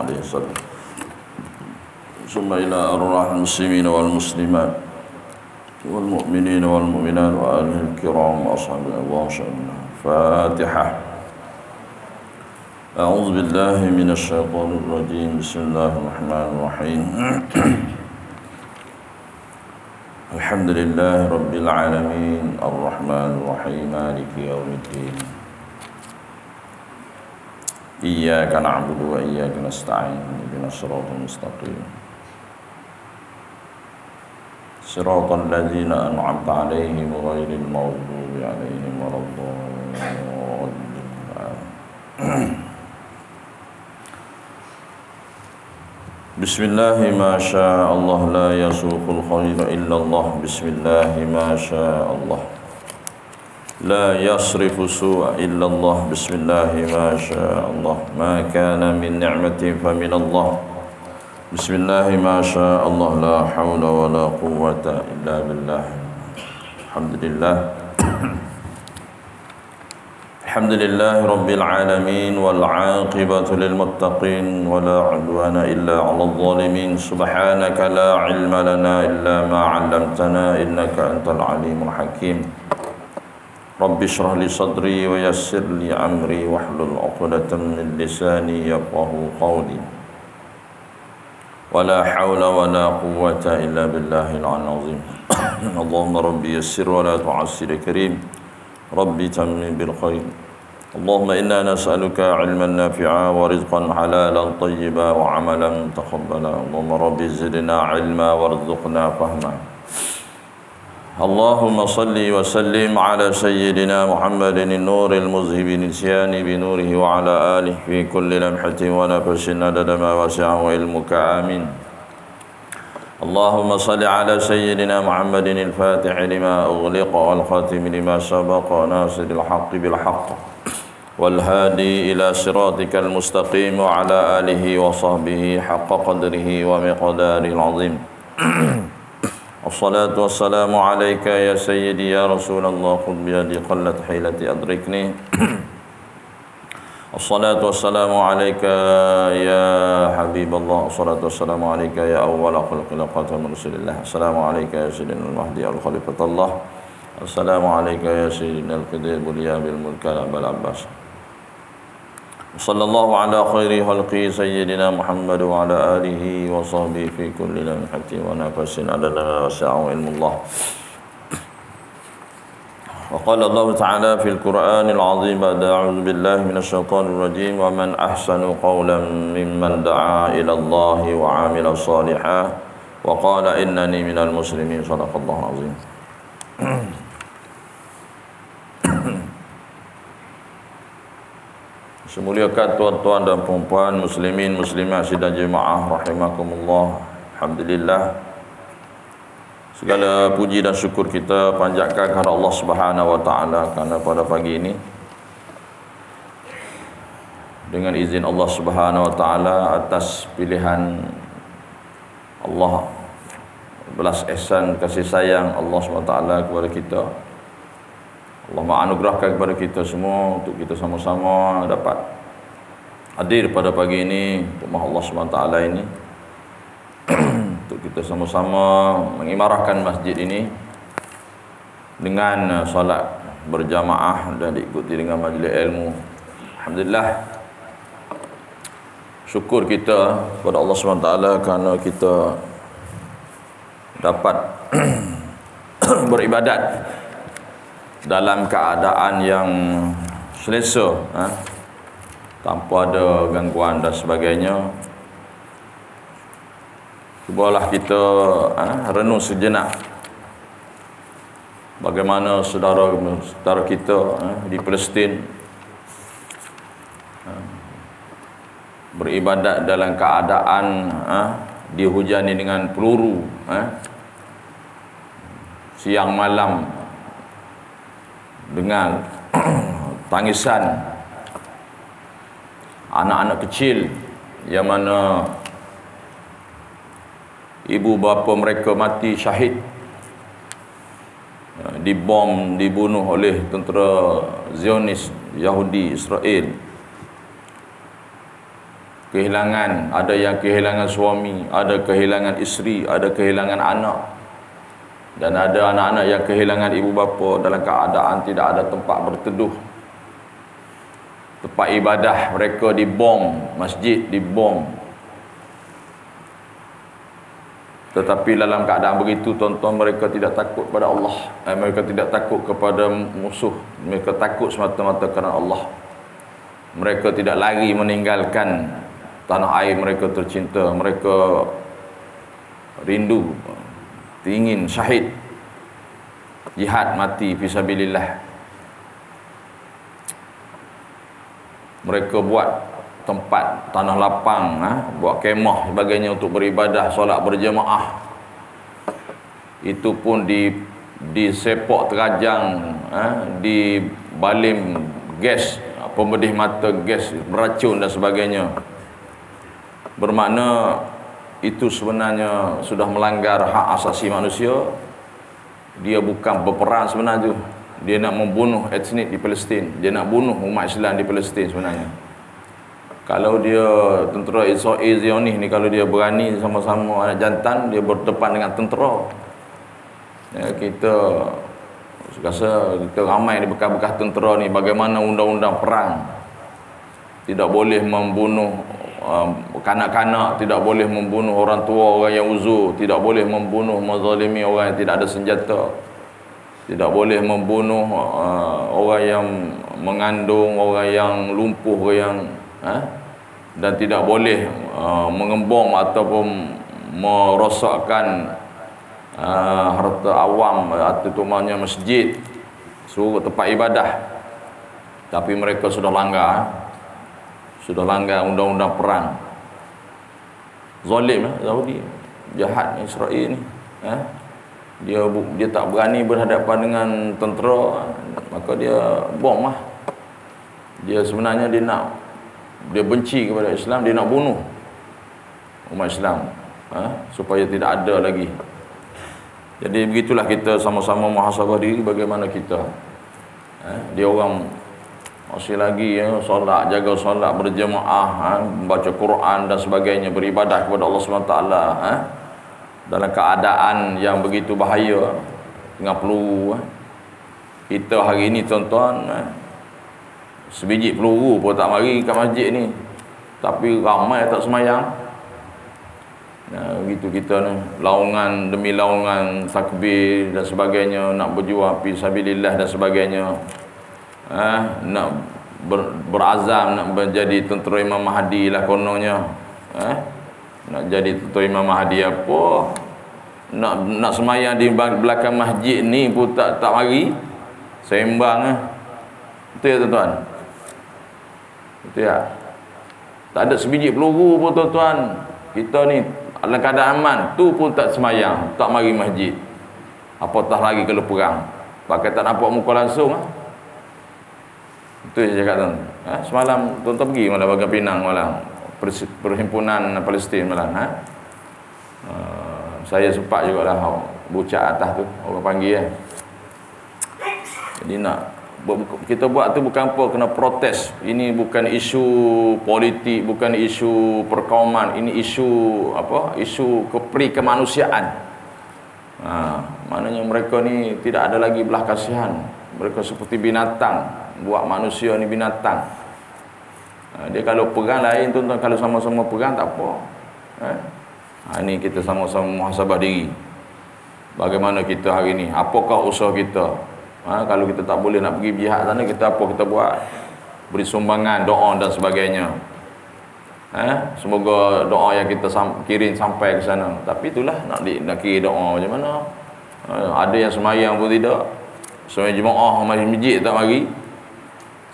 عليه وسلم ثم إلى أرواح المسلمين والمسلمات والمؤمنين والمؤمنات وآله الكرام وأصحابه الله شأنه. فاتحة. أعوذ بالله من الشيطان الرجيم. بسم الله الرحمن الرحيم. الحمد لله رب العالمين الرحمن الرحيم مالك يوم الدين. إياك نعبد وإياك نستعين اهدنا الصراط المستقيم صراط الذين أنعمت عليهم غير المغضوب عليهم ولا الضالين. بسم الله ما شاء الله لا يسوق الخير إلا الله. بسم الله ما شاء الله لا يصرف السوء إلا الله. بسم الله ما شاء الله ما كان من نعمة فمن الله. بسم الله ما شاء الله لا حول ولا قوة إلا بالله. الحمد لله. الحمد لله رب العالمين والعاقبة للمتقين ولا عدوان إلا على الظالمين. سبحانك لا علم لنا إلا ما علمتنا إنك أنت العليم الحكيم. رب اشرح لي صدري ويسر لي أمري واحلل عقدة من لساني يفقهوا قولي. ولا حول ولا قوة إلا بالله العلي العظيم. اللهم ربي يسر ولا تعسر كريم. ربي تمم بالخير. اللهم إنا نسألك علما نافعا ورزقا حلالا طيبا وعملا تقبلا. اللهم ربي زدنا علما وارزقنا فهما. اللهم صل وسلم على سيدنا محمد النور المذهب نسيان بنوره وعلى آله في كل لمحة ونفس عدد ما وسعه علمك. آمين. اللهم صل على سيدنا محمد الفاتح لما أغلق والخاتم لما سبق ناصر الحق بالحق والهادي إلى صراطك المستقيم وعلى آله وصحبه حق قدره ومقداره العظيم. الصلاة والسلام عليك يا سيدي يا رسول الله خذ بيدي قلت حيلتي أدركني. الصلاة والسلام عليك يا حبيب الله. الصلاة والسلام عليك يا أول خلق لقاتم رسول الله. السلام عليك يا سيدنا المهدي الخليفة الله. السلام عليك يا سيدنا القدير بليا بالملك أبا العباس. صلى الله على خير خلقه سيدنا محمد وعلى آله وصحبه في كل لمحة ونفس عدد ما وسعه علم الله. وقال الله تعالى في القرآن العظيم بعد أعوذ بالله من الشيطان الرجيم ومن أحسن قولا ممن دعا إلى الله وعمل صالحا وقال إنني من المسلمين. صدق الله العظيم. Semuliakan tuan-tuan dan puan-puan muslimin muslimat sidang jemaah rahimakumullah. Alhamdulillah, segala puji dan syukur kita panjatkan kepada Allah Subhanahu wa taala kerana pada pagi ini dengan izin Allah Subhanahu wa taala atas pilihan Allah, belas ihsan kasih sayang Allah Subhanahu wa taala kepada kita, Allah menganugerahkan kepada kita semua untuk kita sama-sama dapat hadir pada pagi ini rumah Allah SWT ini untuk kita sama-sama mengimarahkan masjid ini dengan solat berjamaah dan diikuti dengan majlis ilmu. Alhamdulillah, syukur kita kepada Allah SWT kerana kita dapat beribadat dalam keadaan yang selesa, tanpa ada gangguan dan sebagainya. Cubalah kita renung sejenak bagaimana saudara kita di Palestin beribadat dalam keadaan dihujani dengan peluru siang malam, dengan tangisan anak-anak kecil yang mana ibu bapa mereka mati syahid, dibom, dibunuh oleh tentera Zionis Yahudi Israel kehilangan, ada yang kehilangan suami, ada kehilangan isteri, ada kehilangan anak, dan ada anak-anak yang kehilangan ibu bapa dalam keadaan tidak ada tempat berteduh. Tempat ibadah mereka dibom, masjid dibom. Tetapi dalam keadaan begitu, tuan-tuan, mereka tidak takut pada Allah. Mereka tidak takut kepada musuh. Mereka takut semata-mata kerana Allah. Mereka tidak lari meninggalkan tanah air mereka tercinta. Mereka rindu, ingin syahid, jihad, mati fisabilillah. Mereka buat tempat tanah lapang, buat kemah sebagainya untuk beribadah, solat berjemaah. Itu pun di sepak terajang, di balim gas, pemedih mata gas beracun dan sebagainya. Bermakna itu sebenarnya sudah melanggar hak asasi manusia. Dia bukan berperang sebenarnya, dia nak membunuh etnik di Palestin, dia nak bunuh umat Islam di Palestin sebenarnya. Kalau dia tentera Israel Zionis ni, kalau dia berani sama-sama anak jantan, dia berdepan dengan tentera. Ya, kita rasa kita ramai di bekas-bekas tentera ni, bagaimana undang-undang perang. Tidak boleh membunuh kanak-kanak, tidak boleh membunuh orang tua, orang yang uzur, tidak boleh membunuh, menzalimi orang yang tidak ada senjata, tidak boleh membunuh orang yang mengandung, orang yang lumpuh, orang yang dan tidak boleh mengembang ataupun merosakkan harta awam atau terutamanya masjid, seluruh tempat ibadah. Tapi mereka sudah langgar undang-undang perang. Zalim Saudi, jahat Israel ni. Dia tak berani berhadapan dengan tentera, maka dia bom lah. Dia sebenarnya dia benci kepada Islam, dia nak bunuh umat Islam, supaya tidak ada lagi. Jadi begitulah kita sama-sama muhasabah diri bagaimana kita. Dia orang masih lagi solat, jaga solat berjemaah, baca Quran dan sebagainya, beribadah kepada Allah SWT, dalam keadaan yang begitu bahaya dengan peluru. Kita hari ini, tuan-tuan, sebiji peluru pun tak mari kat masjid ni, tapi ramai tak semayang. Begitu kita ni, laungan demi laungan takbir dan sebagainya, nak berjuang fisabilillah dan sebagainya, nak berazam nak menjadi tentera Imam Mahdi lah kononnya. Nak jadi tentera Imam Mahdi apa, nak semayang di belakang masjid ni pun tak mari sembang. Betul ya tuan-tuan? Betul ya? Tak ada sebiji peluru pun, tuan-tuan. Kita ni dalam keadaan aman tu pun tak semayang, tak mari masjid, apatah lagi kalau perang. Pakai tak nampak muka langsung. Itu yang saya cakap, tuan. Semalam tuan-tuan pergi malam Bagan Pinang, malam Perhimpunan Palestin malam. Saya sempat jugalah bucat atas tu, orang panggil. Jadi kita buat tu bukan apa, kena protes. Ini bukan isu politik, bukan isu perkauman, ini isu apa? Isu kemanusiaan. Maknanya mereka ni tidak ada lagi belah kasihan. Mereka seperti binatang, buat manusia ni binatang. Dia kalau perang lain, tuan-tuan, kalau sama-sama perang tak apa. Ini kita sama-sama muhasabah diri. Bagaimana kita hari ni? Apakah usaha kita? Kalau kita tak boleh nak pergi jihad sana, kita apa kita buat? Beri sumbangan, doa dan sebagainya. Semoga doa yang kita kirim sampai ke sana. Tapi itulah nak kirim doa macam mana? Ada yang semayang pun tidak. Semayang jemaah masjid tak mari.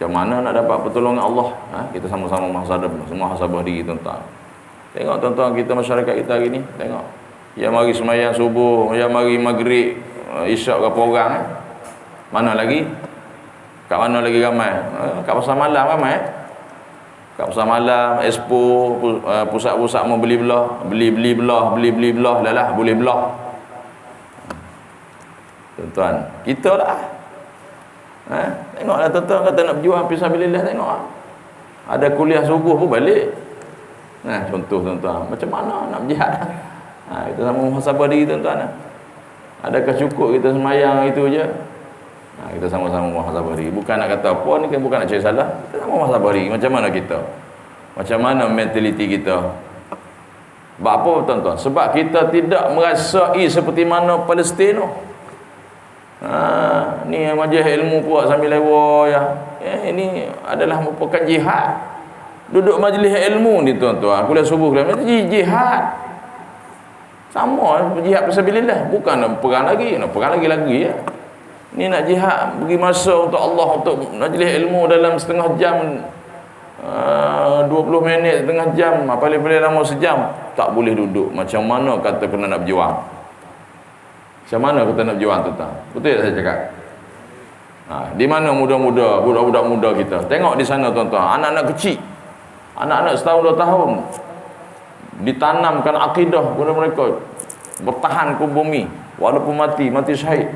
Macam mana nak dapat pertolongan Allah? Kita sama-sama muhasabah diri, tuan-tuan. Tengok tuan-tuan, kita masyarakat kita hari ni, tengok. Yang mari semayang subuh, yang mari maghrib, isyak berapa orang? Mana lagi? Kat mana lagi ramai? Kat pasar malam ramai. Kat pasar malam, expo, pusat-pusat membeli belah, beli belah, lah boleh belah. Tuan-tuan, kita lah. Tengoklah tuan-tuan, kata nak berjuang fisabilillah, tengok. Ada kuliah subuh pun balik. Nah, contoh tuan-tuan, macam mana nak berjihad? Kita sama muhasabah diri tuan-tuan. Adakah cukup kita semayang itu je? Kita sama-sama muhasabah diri. Bukan nak kata apa ni, bukan nak cari salah. Kita sama muhasabah diri. Macam mana kita? Macam mana mentaliti kita? Sebab apa tuan-tuan? Sebab kita tidak merasai seperti mana Palestin tu. Ni majlis ilmu puak sambil lewa ya. Ini adalah merupakan jihad. Duduk majlis ilmu ni tuan-tuan, kuliah subuh kuliah jihad. Sama jihad fisabilillah, bukan nak perang lagi, ya. Ni nak jihad, bagi masa untuk Allah, untuk majlis ilmu dalam setengah jam, 20 minit, setengah jam, paling-paling lama sejam. Tak boleh duduk. Macam mana kata kena nak berjuang? Macam mana kita nak berjuang tuan-tuan? Betul tak saya cakap? Di mana muda-muda, budak-budak muda kita? Tengok di sana tuan-tuan, anak-anak kecil, anak-anak setahun 2 tahun, ditanamkan akidah kepada mereka, bertahan ke bumi walaupun mati syahid.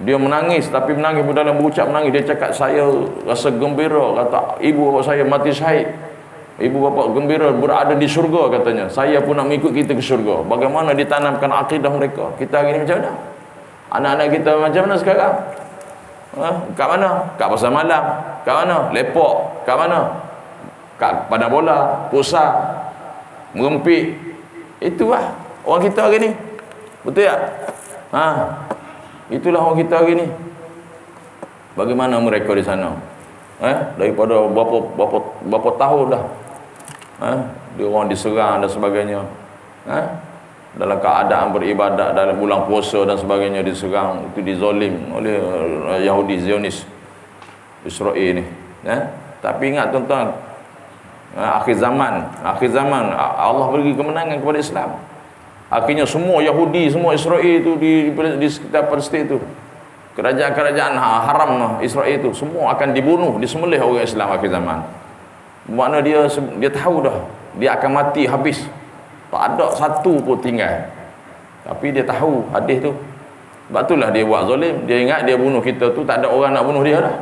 Dia menangis, tapi menangis dalam berucap menangis, dia cakap saya rasa gembira, kata ibu bapa saya mati syahid, ibu bapa gembira berada di syurga, katanya saya pun nak mengikut kita ke syurga. Bagaimana ditanamkan akidah mereka? Kita hari ni macam mana? Anak-anak kita macam mana sekarang? Kat mana? Kat pasar malam. Kat mana? Lepok. Kat mana? Kat padang bola, pusat, merempik. Itulah orang kita hari ni. Betul tak? Itulah orang kita hari ni. Bagaimana mereka di sana? Daripada berapa tahun dah. Dia orang diserang dan sebagainya. Dalam keadaan beribadat, dalam bulan puasa dan sebagainya diserang, itu dizolim oleh Yahudi Zionis Israel ni. Tapi ingat tuan-tuan, akhir zaman Allah beri kemenangan kepada Islam. Akhirnya semua Yahudi, semua Israel itu di sekitar Palestin itu, kerajaan-kerajaan haram Israel itu, semua akan dibunuh, disembelih orang Islam akhir zaman. Makna dia tahu dah dia akan mati habis, tak ada satu pun tinggal. Tapi dia tahu hadis tu. Sebab itulah dia buat zalim. Dia ingat dia bunuh kita tu, tak ada orang nak bunuh dia dah.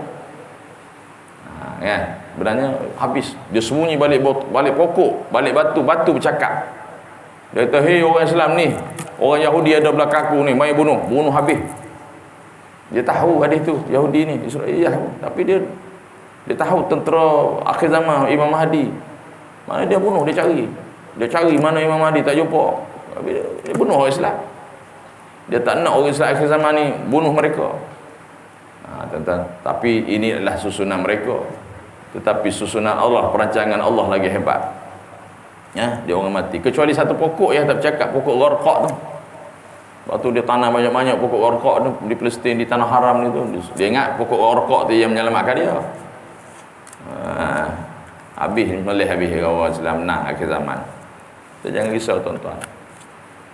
Kan? Sebenarnya habis. Dia sembunyi balik pokok, balik batu bercakap. Dia kata, hei orang Islam ni, orang Yahudi ada belakang aku ni, mai bunuh habis. Dia tahu hadis tu, Yahudi ni, Israel tahu. Tapi dia tahu tentera akhir zaman Imam Mahdi. Mana dia bunuh, dia cari mana Imam Mahdi, tak jumpa. Dia bunuh orang Islam. Dia tak nak orang Islam akhir zaman ni bunuh mereka. Tuan-tuan, tapi ini adalah susunan mereka. Tetapi susunan Allah, perancangan Allah lagi hebat. Dia orang mati. Kecuali satu pokok yang tak bercakap, pokok gharqaq tu. Lepas tu dia tanam banyak-banyak pokok gharqaq tu di Palestin, di tanah haram ni tu. Dia ingat pokok gharqaq tu yang menyelamatkan dia. Habis orang Islam nak akhir zaman. Kita jangan risau tuan-tuan.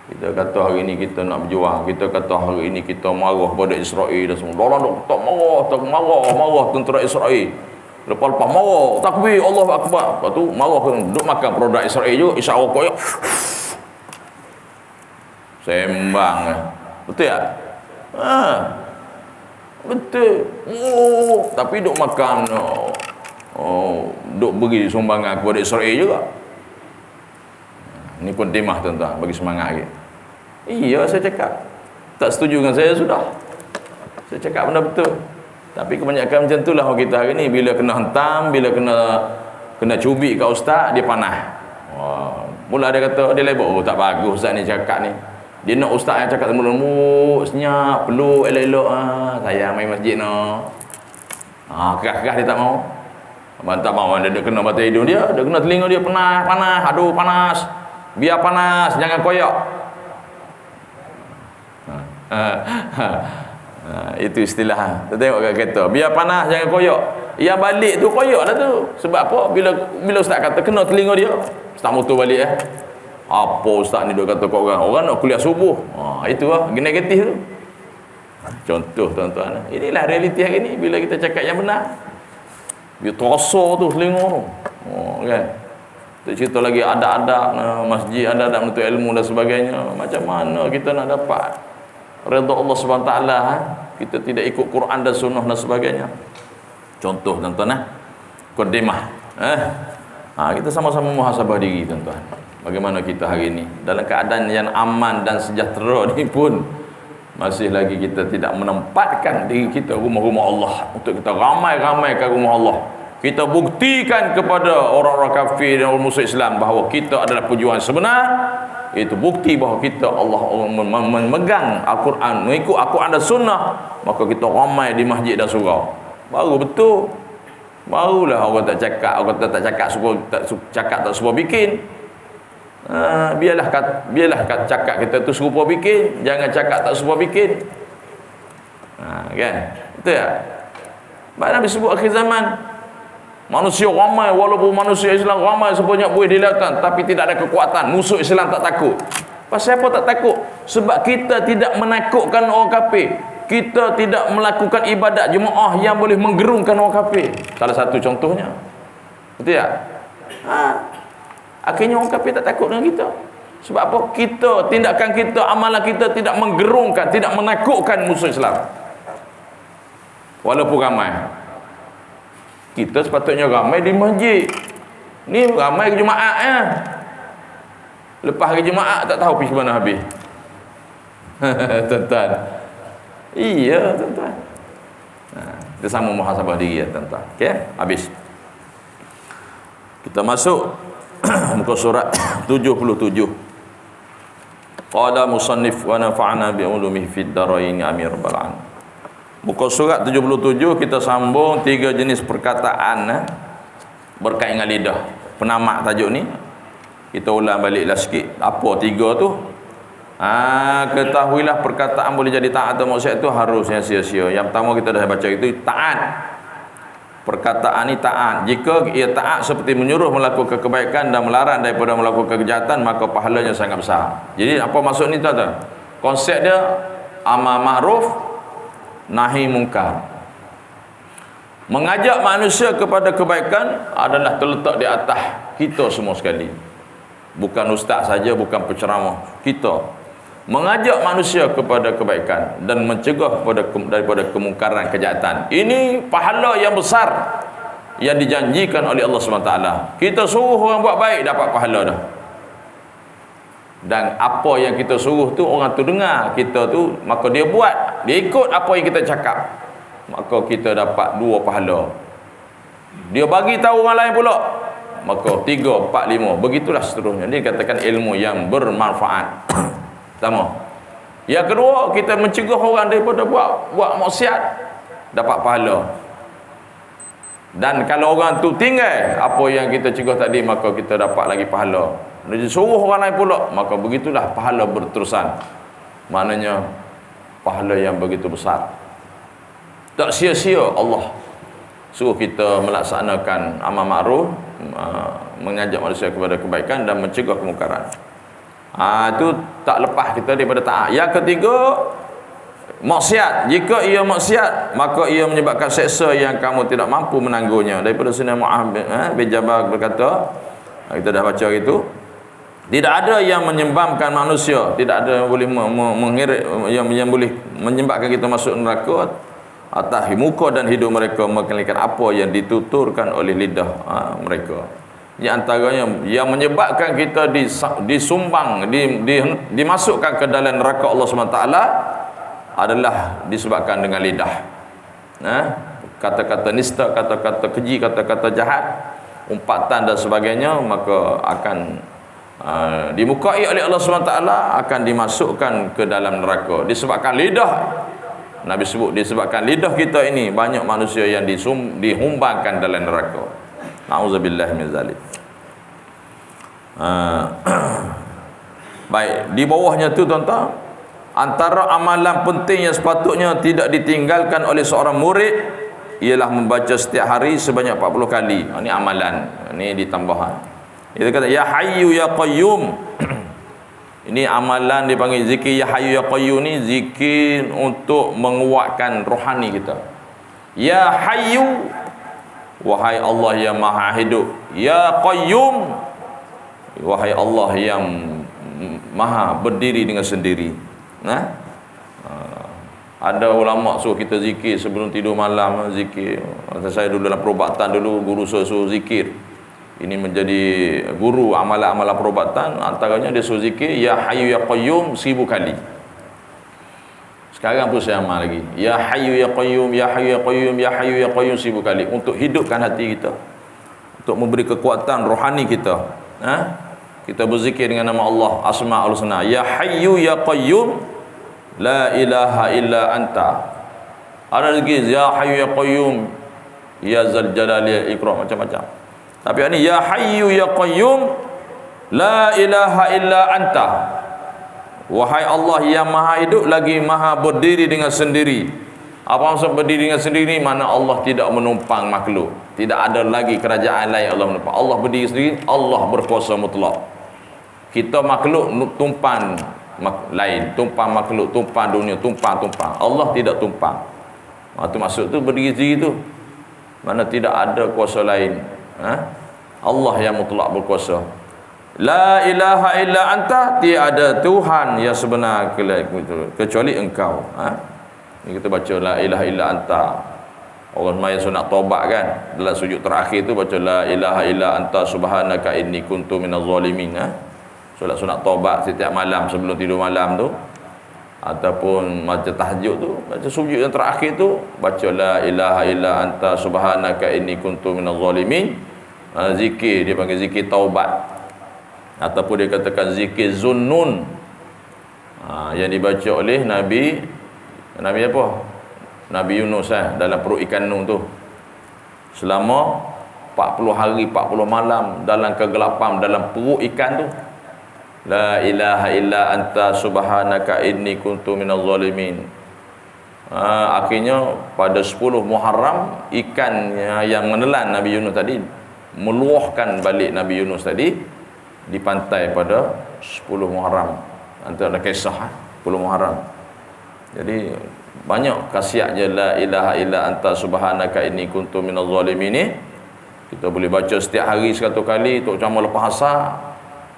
Kita kata hari ini kita nak berjuang, kita kata hari ini kita marah pada Israel dan semua. Orang tak marah tentera Israel. Lepas marah, takbir, Allahu Akbar. Lepas tu marah, duduk makan produk Israel je, isyarat koyak. Sembang. Betul tak? Betul. Tapi duduk makan, duduk beri sumbangan kepada Israel juga. Ini pun timah tuan-tuan, bagi semangat lagi. Iya, saya cakap. Tak setuju dengan saya, sudah. Saya cakap benda betul. Tapi kebanyakan macam itulah orang kita hari ni. Bila kena hentam, bila kena cubit kat ustaz, dia panah. Mula dia kata, dia lebok, tak bagus ustaz ni cakap ni. Dia nak ustaz yang cakap lembut, senyap, peluk, elok-elok. Saya main masjid no. Keras-keras dia tak mau. Tak mau, dia kena mata hidung dia, dia kena telinga dia, panas, aduh panas. Biar panas, jangan koyak. Itu istilah. Kita tengok kat kereta, biar panas jangan koyak. Yang balik tu koyak lah tu. Sebab apa? Bila ustaz kata kena telinga dia, ustaz motor balik apa ustaz ni dia kata kat orang nak kuliah subuh. Itu lah negatif tu. Contoh tuan-tuan, inilah realiti hari ni. Bila kita cakap yang benar, dia terasa tu telinga tu. Kan? Tak cerita lagi adab-adab masjid, adab-adab menuntut ilmu dan sebagainya. Macam mana kita nak dapat redha Allah SWT? Kita tidak ikut Quran dan sunnah dan sebagainya. Contoh tuan-tuan, Qadimah. Kita sama-sama muhasabah diri, tuan-tuan. Bagaimana kita hari ini dalam keadaan yang aman dan sejahtera ni pun masih lagi kita tidak menempatkan diri kita rumah-rumah Allah untuk kita ramai-ramaikan rumah Allah. Kita buktikan kepada orang-orang kafir dan orang musuh Islam bahawa kita adalah pejuang sebenar. Itu bukti bahawa kita Allah memegang Al-Quran, mengikut Al-Quran dan Sunnah, maka kita ramai di masjid dan surau. Baru betul. Barulah orang tak cakap, orang tak cakap tak suruh bikin. Biarlah cakap kita tu serupa bikin, jangan cakap tak serupa bikin. Kan? Betul tak? Nabi sebut akhir zaman manusia ramai, walaupun manusia Islam ramai sebanyak boleh dilihatkan, tapi tidak ada kekuatan. Musuh Islam tak takut. Pasal apa tak takut? Sebab kita tidak menakutkan orang kafir. Kita tidak melakukan ibadat jemaah yang boleh menggerungkan orang kafir. Salah satu contohnya. Betul tak? Akhirnya orang kafir tak takut dengan kita. Sebab apa? Tindakan kita, amalan kita tidak menggerungkan, tidak menakutkan musuh Islam. Walaupun ramai. Kita sepatutnya ramai di masjid. Ni ramai ke Jumaat ya. Lepas hari Jumaat tak tahu pergi ke mana habis. Tuan-tuan. Iya, tuan-tuan. Kita sama muhasabah diri ya, tuan-tuan. Okey, habis. Kita masuk muka surat 77. Qala musannif wa nafa'ana bi ulumihi fid darain amin rabbal alamin. Muka surat 77 kita sambung 3 jenis perkataan berkait dengan lidah. Penamak tajuk ni. Kita ulang baliklah sikit. Apa 3 tu? Ketahuilah perkataan boleh jadi taat atau maksiat itu harusnya sia-sia. Yang pertama kita dah baca itu taat. Perkataan ni taat. Jika ia taat seperti menyuruh melakukan kebaikan dan melarang daripada melakukan kejahatan, maka pahalanya sangat besar. Jadi apa maksud ni tuan-tuan? Konsep dia amar ma'ruf nahi mungkar. Mengajak manusia kepada kebaikan adalah terletak di atas kita semua sekali. Bukan ustaz saja, bukan penceramah. Kita mengajak manusia kepada kebaikan dan mencegah daripada kemungkaran kejahatan. Ini pahala yang besar yang dijanjikan oleh Allah SWT. Kita suruh orang buat baik, dapat pahala dah. Dan apa yang kita suruh tu, orang tu dengar kita tu, maka dia buat, dia ikut apa yang kita cakap, maka kita dapat 2 pahala. Dia bagi tahu orang lain pula, maka 3, 4, 5, begitulah seterusnya. Ini dikatakan ilmu yang bermanfaat. Pertama. Yang kedua, kita mencegah orang daripada buat maksiat, dapat pahala. Dan kalau orang tu tinggal apa yang kita cegah tadi, maka kita dapat lagi pahala. Dia suruh orang lain pula, maka begitulah pahala berterusan. Maknanya pahala yang begitu besar. Tak sia-sia Allah suruh kita melaksanakan amal ma'ruf, mengajak manusia kepada kebaikan dan mencegah kemungkaran. Itu tak lepas kita daripada taat. Yang ketiga, maksiat. Jika ia maksiat, maka ia menyebabkan seksa yang kamu tidak mampu menanggungnya. Daripada Sayyidina Mu'adh bin Jabal berkata, kita dah baca itu, tidak ada yang menyebabkan manusia, tidak ada yang boleh mengirit yang boleh menyebabkan kita masuk neraka atas muka dan hidup mereka, melainkan apa yang dituturkan oleh lidah mereka. Di antaranya yang menyebabkan kita disumbang, dimasukkan ke dalam neraka Allah SWT adalah disebabkan dengan lidah. Kata-kata nista, kata-kata keji, kata-kata jahat, umpatan dan sebagainya, maka akan dimukai oleh Allah SWT, akan dimasukkan ke dalam neraka disebabkan lidah. Nabi sebut disebabkan lidah kita ini banyak manusia yang dihumbangkan dalam neraka. Na'udzubillah min zalik. Baik, di bawahnya tu tuan-tuan, antara amalan penting yang sepatutnya tidak ditinggalkan oleh seorang murid ialah membaca setiap hari sebanyak 40 kali. Ini amalan, ini ditambahan. Dia kata ya hayyu ya qayyum. Ini amalan dipanggil zikir ya hayyu ya qayyum, ni zikir untuk menguatkan rohani kita. Ya hayyu, wahai Allah yang maha hidup. Ya qayyum, wahai Allah yang maha berdiri dengan sendiri. Ada ulama suruh kita zikir sebelum tidur malam, zikir. Saya dulu dalam perubatan dulu, guru suruh zikir. ini menjadi guru amalan-amalan perubatan. Antaranya dia suruh zikir Ya Hayyu Ya Qayyum 1000 kali. Sekarang pun saya amal lagi, Ya Hayyu Ya Qayyum, Ya Hayyu Ya Qayyum, Ya Hayyu Ya Qayyum 1000 kali, untuk hidupkan hati kita, untuk memberi kekuatan rohani kita. Kita berzikir dengan nama Allah, Asma'ul Husna, Ya Hayyu Ya Qayyum, La ilaha illa anta. Ada lagi Ya Hayyu Ya Qayyum, Ya Zal Jalali Wal Ikram, macam-macam. Tapi ini Ya Hayyu Ya Qayyum, La ilaha illa anta. Wahai Allah yang maha hidup lagi maha berdiri dengan sendiri. Apa maksud berdiri dengan sendiri? Mana Allah tidak menumpang makhluk, tidak ada lagi kerajaan lain Allah menumpang. Allah berdiri sendiri, Allah berkuasa mutlak. Kita makhluk tumpang lain, tumpang makhluk, tumpang dunia, tumpang. Allah tidak tumpang. Itu maksud tu berdiri sendiri tu, mana tidak ada kuasa lain. Allah yang mutlak berkuasa. La ilaha illa anta, tiada Tuhan yang sebenar kecuali engkau. Ini kita baca La ilaha illa anta. Orang sembahyang sunat taubat kan, dalam sujud terakhir tu baca La ilaha illa anta subhanaka inni kuntu minaz zalimin. Solat sunat taubat setiap malam sebelum tidur malam tu, ataupun baca tahajud tu, baca sujud yang terakhir tu baca La ilaha illa anta subhanaka inni kuntu minaz zalimin. Zikir dia panggil zikir taubat, ataupun dia katakan zikir zunnun, yang dibaca oleh Nabi apa? Nabi Yunus dalam perut ikan Nun tu, selama 40 hari 40 malam dalam kegelapan dalam perut ikan tu. La ilaha illa anta subhanaka inni kuntu minaz zalimin. Akhirnya pada 10 Muharram, ikan yang menelan Nabi Yunus tadi meluahkan balik Nabi Yunus tadi di pantai pada 10 Muharram. Antara kisah 10 Muharram. Jadi banyak khasiat je La ilaha illa anta subhanaka inni kuntu minaz zalimin ni. Kita boleh baca setiap hari 100 kali, untuk cuma lepas asar.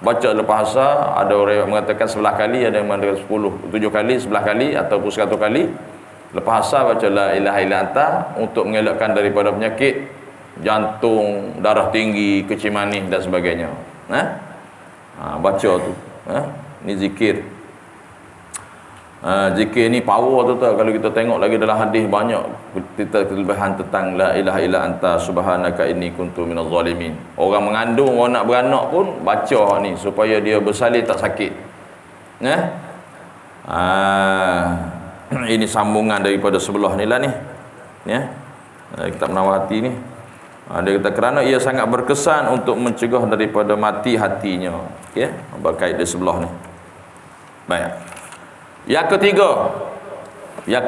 Baca lepas asar, ada orang yang mengatakan 11 kali, ada yang mengatakan 7 kali, 11 kali ataupun 100 kali. Lepas asar baca La ilaha illa anta untuk mengelakkan daripada penyakit jantung, darah tinggi, kecil manis dan sebagainya. Baca tu. Ni zikir. Zikir ni power tu kalau kita tengok lagi dalam hadis banyak kita kelebihan tentang La ilaha illa anta subhanaka inni kuntu minaz zalimin. Orang mengandung, orang nak beranak pun baca ni supaya dia bersalin tak sakit. Ini sambungan daripada sebelah ni lah ni. Kitab Menawar Hati ni. Dia kata kerana ia sangat berkesan untuk mencegah daripada mati hatinya. Berkait di sebelah ni. Baik. Yang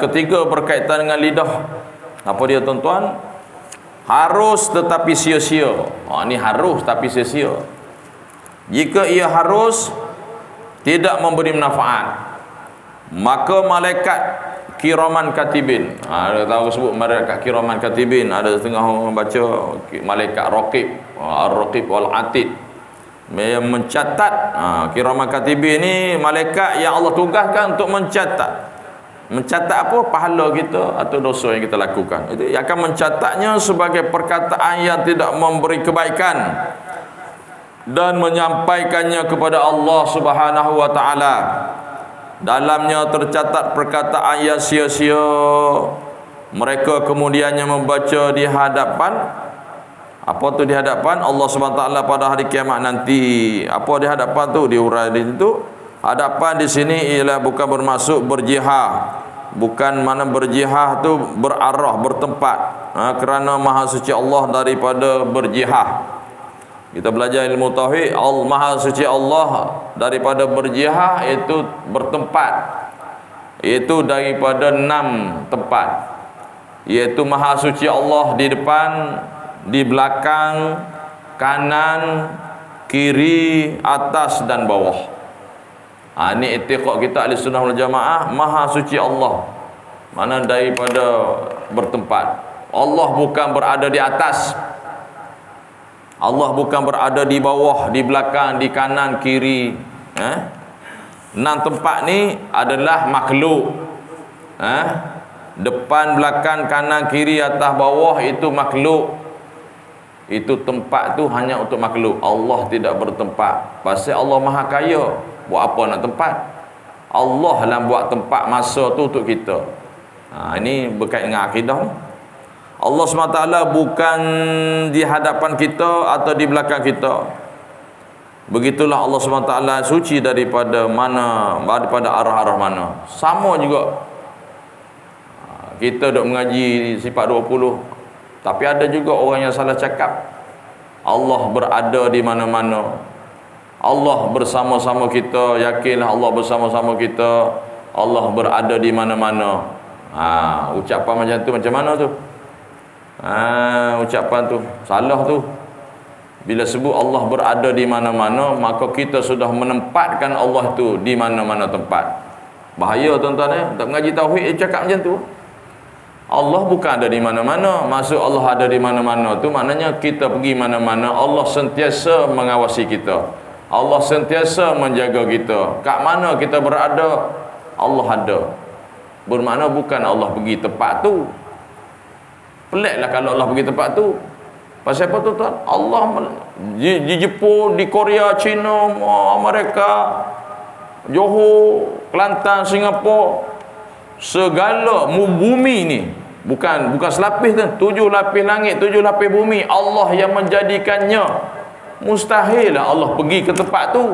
ketiga berkaitan dengan lidah. Apa dia tuan-tuan? Harus tetapi sia-sia. Ini harus tapi sia-sia. Jika ia harus tidak memberi manfaat, maka malaikat kiraman katibin, ada tahu sebut malaikat kiraman katibin, ada setengah orang baca malaikat raqib, ar-raqib wal atid, yang mencatat. Kiraman katibin ni malaikat yang Allah tugaskan untuk mencatat apa? Pahala kita atau dosa yang kita lakukan. Itu yang akan mencatatnya sebagai perkataan yang tidak memberi kebaikan dan menyampaikannya kepada Allah Subhanahu wa taala. Dalamnya tercatat perkataan yang sia-sia. Mereka kemudiannya membaca di hadapan, apa tu di hadapan Allah SWT pada hari kiamat nanti. Apa di hadapan tu diurai di situ. Hadapan di sini ialah bukan bermaksud berjihad. Bukan mana berjihad tu berarah, bertempat. Kerana Maha Suci Allah daripada berjihad. Kita belajar ilmu tauhid, Maha Suci Allah daripada berjihad itu bertempat. Itu daripada 6 tempat. Iaitu Maha Suci Allah di depan, di belakang, kanan, kiri, atas dan bawah. Ini i'tiqad kita Ahli Sunnah wal Jamaah, Maha Suci Allah. Mana daripada bertempat. Allah bukan berada di atas. Allah bukan berada di bawah, di belakang, di kanan, kiri. 6 tempat ni adalah makhluk. Depan, belakang, kanan, kiri, atas, bawah itu makhluk. Itu tempat tu hanya untuk makhluk. Allah tidak bertempat. Pasal Allah Maha Kaya, buat apa nak tempat? Allah lah buat tempat masa tu untuk kita. Ini berkait dengan akidah ni. Allah SWT bukan di hadapan kita atau di belakang kita. Begitulah Allah SWT suci daripada mana, daripada arah-arah mana. Sama juga kita duk mengaji sifat 20, tapi ada juga orang yang salah cakap. Allah berada di mana-mana. Allah bersama-sama kita. Yakinlah Allah bersama-sama kita. Allah berada di mana-mana. Ucapan macam tu macam mana tu? Ucapan tu salah tu. Bila sebut Allah berada di mana-mana, maka kita sudah menempatkan Allah tu di mana-mana tempat. Bahaya tuan-tuan tak mengaji tauhid cakap macam tu. Allah bukan ada di mana-mana. Maksud Allah ada di mana-mana tu maknanya kita pergi mana-mana, Allah sentiasa mengawasi kita. Allah sentiasa menjaga kita. Kat mana kita berada, Allah ada. Bermakna bukan Allah pergi tempat tu. Peliklah kalau Allah pergi tempat tu. Pasal apa tuan? Allah di Jepun, di Korea, China, Amerika, Johor, Kelantan, Singapura, segala bumi ni bukan selapis tu, 7 lapis langit, 7 lapis bumi, Allah yang menjadikannya. Mustahil lah Allah pergi ke tempat tu.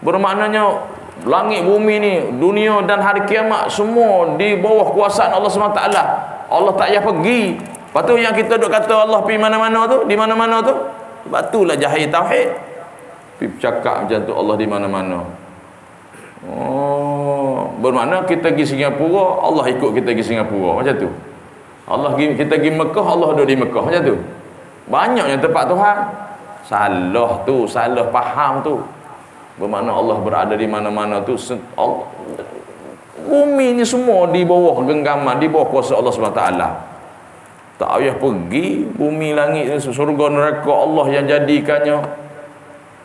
Bermaknanya langit bumi ni, dunia dan hari kiamat semua di bawah kuasaan Allah SWT. Allah tak payah pergi. Lepas tu yang kita duk kata Allah pergi mana-mana tu, di mana-mana tu, sebab itulah jahil tauhid. Pergi cakap macam tu Allah di mana-mana. Bermakna kita pergi Singapura, Allah ikut kita pergi Singapura, macam tu. Kita pergi Mekah, Allah duduk di Mekah, macam tu. Banyaknya tempat Tuhan. Salah tu, salah faham tu. Bermakna Allah berada di mana-mana tu. Bumi ni semua di bawah genggaman, di bawah kuasa Allah SWT. Tak payah pergi. Bumi, langit, surga, neraka, Allah yang jadikannya.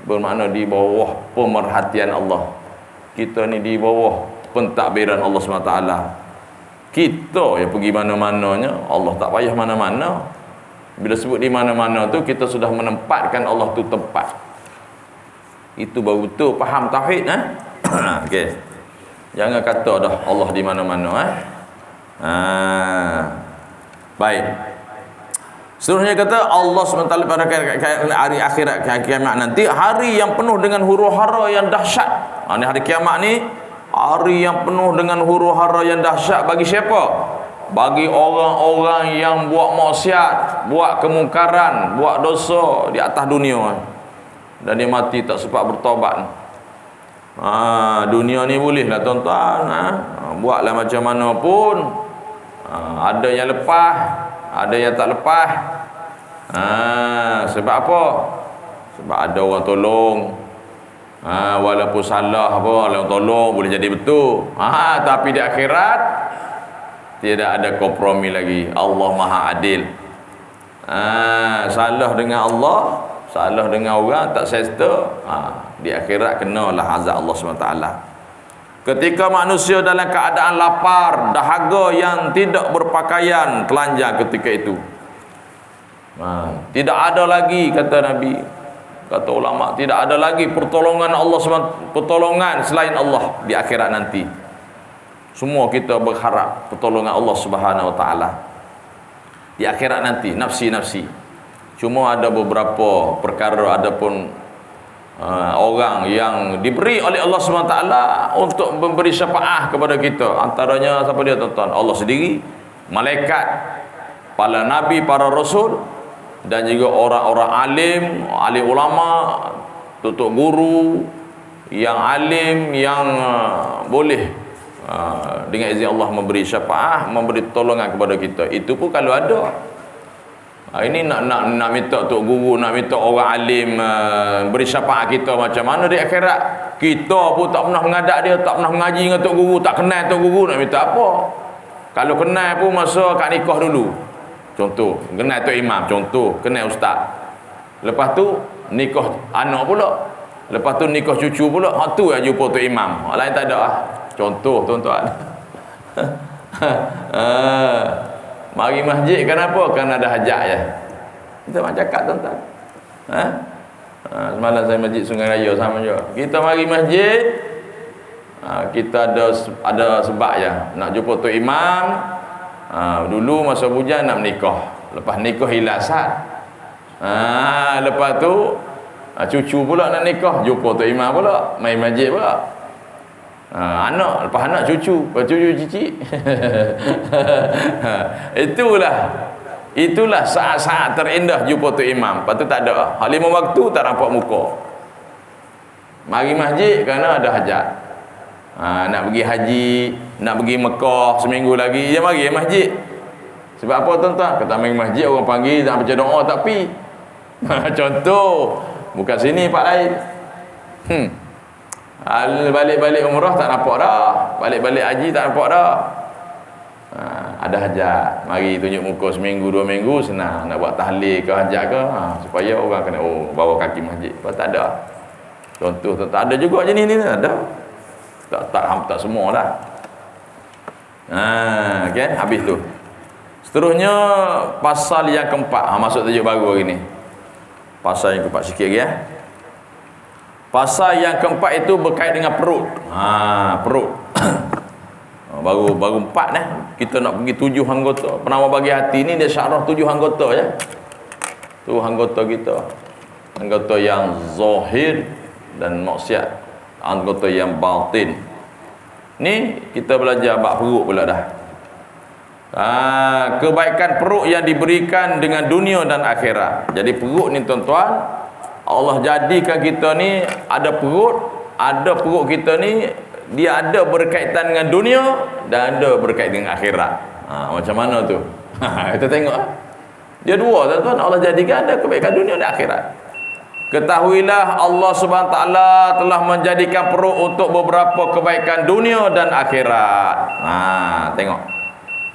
Bermakna di bawah pemerhatian Allah. Kita ni di bawah pentadbiran Allah SWT. Kita yang pergi mana-mananya, Allah tak payah mana-mana. Bila sebut di mana-mana tu, kita sudah menempatkan Allah tu tempat. Itu baru betul faham tauhid. Okey. Jangan kata dah Allah di mana-mana. Baik. Seterusnya kata Allah SWT pada hari akhirat, kiamat nanti, hari yang penuh dengan huru-hara yang dahsyat. Ini hari kiamat ni hari yang penuh dengan huru-hara yang dahsyat bagi siapa? Bagi orang-orang yang buat maksiat, buat kemungkaran, buat dosa di atas dunia, dan dia mati tak sempat bertaubat. Dunia ni bolehlah tuan-tuan, buatlah macam mana pun, ada yang lepas, ada yang tak lepas. Sebab apa? Sebab ada orang tolong. Walaupun salah apa, orang tolong boleh jadi betul. Tapi di akhirat tidak ada kompromi lagi. Allah Maha Adil. Salah dengan Allah, salah dengan orang, tak settle, di akhirat kenalah azab Allah SWT. Ketika manusia dalam keadaan lapar, dahaga yang tidak berpakaian, telanjang ketika itu. Tidak ada lagi, kata Nabi, kata ulama, tidak ada lagi pertolongan Allah SWT, pertolongan selain Allah di akhirat nanti. Semua kita berharap pertolongan Allah Subhanahu Wa Taala di akhirat nanti, nafsi-nafsi. Cuma ada beberapa perkara, adapun orang yang diberi oleh Allah SWT untuk memberi syafaat kepada kita. Antaranya siapa dia tuan-tuan? Allah sendiri, malaikat, para nabi, para rasul, dan juga orang-orang alim, alim ulama, tutup guru yang alim, yang boleh dengan izin Allah memberi syafaat, memberi pertolongan kepada kita. Itu pun kalau ada. Ini nak minta tok guru, nak minta orang alim beri syafaat kita macam mana di akhirat? Kita pun tak pernah mengadap dia, tak pernah mengaji dengan tok guru, tak kenal tok guru, nak minta apa? Kalau kenal pun masa kat nikah dulu. Contoh, kenal tok imam, contoh, kenal ustaz. Lepas tu nikah anak pula. Lepas tu nikah cucu pula. Hak tu yang jumpa tok imam. Hak lain tak ada ah. Contoh tuan-tuan. Mari masjid kenapa? Kerana ada hajat je. Kita macam cakap tuan-tuan. Semalam saya masjid Sungai Raya sama juga. Kita mari masjid, kita ada sebab ya. Nak jumpa Tok Imam. Dulu masa bujang nak menikah. Lepas nikah hilasan. Lepas tu cucu pula nak nikah, jumpa Tok Imam pula, main masjid pula. Anak, lepas anak cucu, lepas cucu cicit. Itulah saat-saat terindah jumpa Tok Imam. Lepas tu tak ada. Hal 5 waktu tak nampak muka. Mari masjid kerana ada hajat. Nak pergi haji, nak pergi Mekah seminggu lagi, dia mari masjid. Sebab apa tuan-tuan? Kata main masjid orang panggil nak baca doa tak pi. Contoh, bukan sini pak lain. Balik-balik umrah tak nampak dah. Balik-balik haji tak nampak dah. Ada hajat, mari tunjuk muka seminggu 2 minggu, senang nak buat tahlil ke hajat ke, supaya orang kena bawa kaki masjid. Lepas tak ada. Contoh tak ada juga jenis ni, ada. Tak semua lah. Okay, habis tu. Seterusnya pasal yang keempat, masuk tajuk baru hari ni. Pasal yang keempat sikit lagi ya. Pasal yang keempat itu berkait dengan perut. Perut. Baru 4 dah. Kita nak pergi 7 anggota. Penawar bagi hati ni dia syarah 7 anggota ya. Tu anggota kita. Anggota yang zahir dan maksiat. Anggota yang batin. Ni kita belajar bab perut pula dah. Kebaikan perut yang diberikan dengan dunia dan akhirat. Jadi perut ni tuan-tuan, Allah jadikan kita ni ada perut kita ni dia ada berkaitan dengan dunia dan ada berkaitan dengan akhirat. Macam mana tu? Kita tengok. Dia dua tuan-tuan, Allah jadikan ada kebaikan dunia dan akhirat. Ketahuilah Allah Subhanahu taala telah menjadikan perut untuk beberapa kebaikan dunia dan akhirat. Tengok.